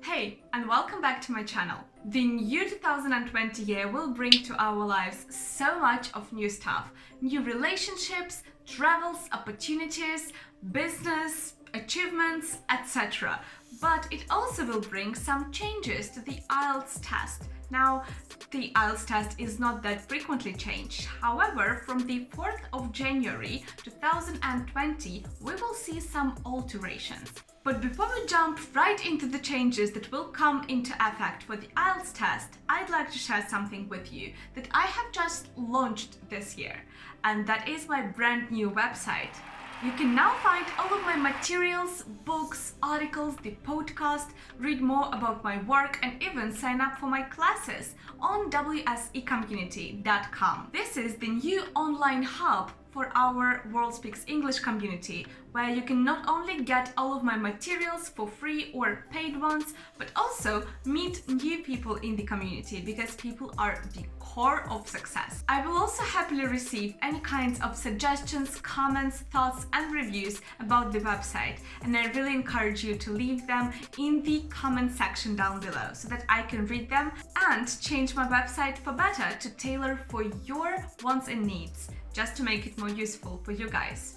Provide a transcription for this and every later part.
Hey, and welcome back to my channel. The new 2020 year will bring to our lives so much of new stuff. New relationships, travels, opportunities, business, achievements, etc. But it also will bring some changes to the IELTS test. Now, the IELTS test is not that frequently changed. However, from the 4th of January 2020, we will see some alterations. But before we jump right into the changes that will come into effect for the IELTS test, I'd like to share something with you that I have just launched this year, and that is my brand new website. You can now find all of my materials, books, articles, the podcast, read more about my work, and even sign up for my classes on wsecommunity.com. This is the new online hub for our World Speaks English community, where you can not only get all of my materials for free or paid ones, but also meet new people in the community, because people are the core of success. I will also happily receive any kinds of suggestions, comments, thoughts, and reviews about the website, and I really encourage you to leave them in the comment section down below so that I can read them and change my website for better to tailor for your wants and needs, just to make it more useful for you guys.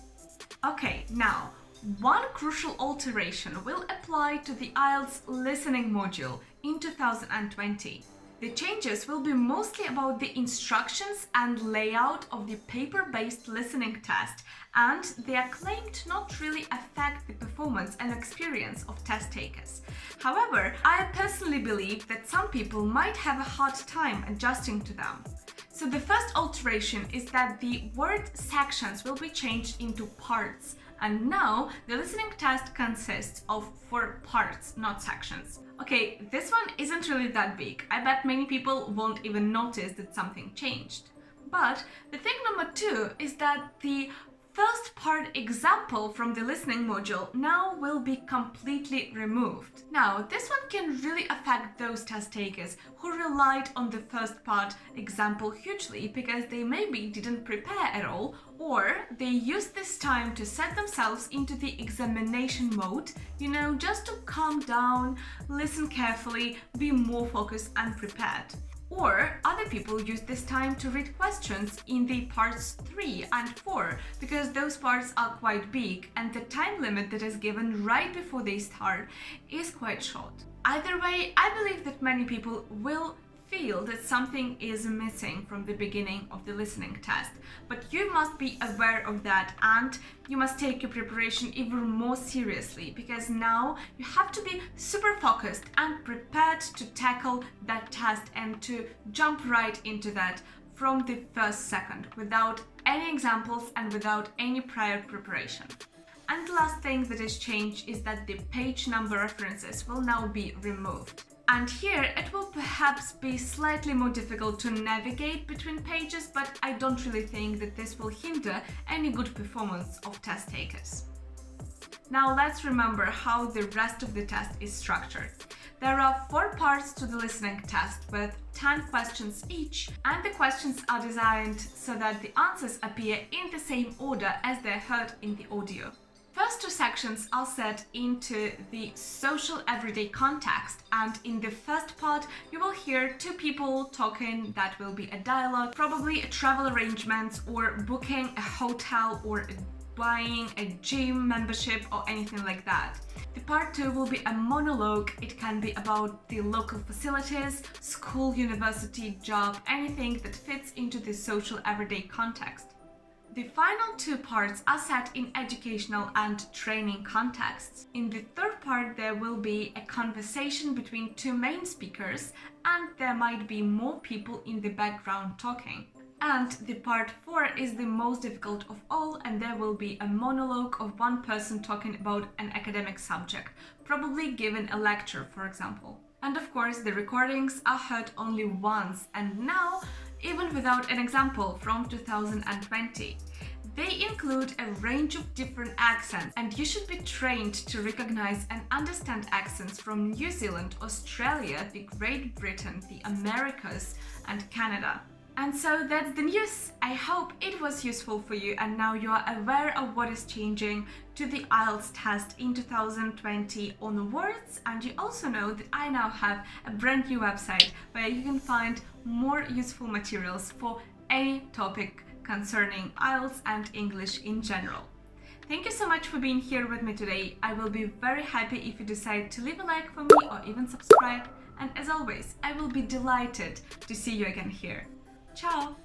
Okay, now, one crucial alteration will apply to the IELTS Listening module in 2020. The changes will be mostly about the instructions and layout of the paper-based listening test, and they are claimed to not really affect the performance and experience of test takers. However, I personally believe that some people might have a hard time adjusting to them. So the first alteration is that the word sections will be changed into parts, and now the listening test consists of 4 parts, not sections. Okay, this one isn't really that big. I bet many people won't even notice that something changed. But the thing number 2 is that the first part example from the listening module now will be completely removed. Now, this one can really affect those test takers who relied on the first part example hugely because they maybe didn't prepare at all, or they used this time to set themselves into the examination mode, just to calm down, listen carefully, be more focused and prepared. Or other people use this time to read questions in the parts 3 and 4 because those parts are quite big and the time limit that is given right before they start is quite short. Either way, I believe that many people will feel that something is missing from the beginning of the listening test, but you must be aware of that and you must take your preparation even more seriously, because now you have to be super focused and prepared to tackle that test and to jump right into that from the first second without any examples and without any prior preparation. And the last thing that is changed is that the page number references will now be removed. And here it will perhaps be slightly more difficult to navigate between pages, but I don't really think that this will hinder any good performance of test takers. Now let's remember how the rest of the test is structured. There are 4 parts to the listening test with 10 questions each, and the questions are designed so that the answers appear in the same order as they're heard in the audio. First 2 sections are set into the social everyday context, and in the first part you will hear 2 people talking. That will be a dialogue, probably travel arrangements or booking a hotel or buying a gym membership or anything like that. The part 2 will be a monologue. It can be about the local facilities, school, university, job, anything that fits into the social everyday context. The final 2 parts are set in educational and training contexts. In the third part, there will be a conversation between 2 main speakers, and there might be more people in the background talking. And the part 4 is the most difficult of all, and there will be a monologue of 1 person talking about an academic subject, probably giving a lecture, for example. And of course, the recordings are heard only once, and now even without an example from 2020. They include a range of different accents, and you should be trained to recognize and understand accents from New Zealand, Australia, the Great Britain, the Americas, and Canada. And so that's the news. I hope it was useful for you and now you are aware of what is changing to the IELTS test in 2020 onwards, and you also know that I now have a brand new website where you can find more useful materials for any topic concerning IELTS and English in general. Thank you so much for being here with me today. I will be very happy if you decide to leave a like for me or even subscribe. And as always, I will be delighted to see you again here. Ciao!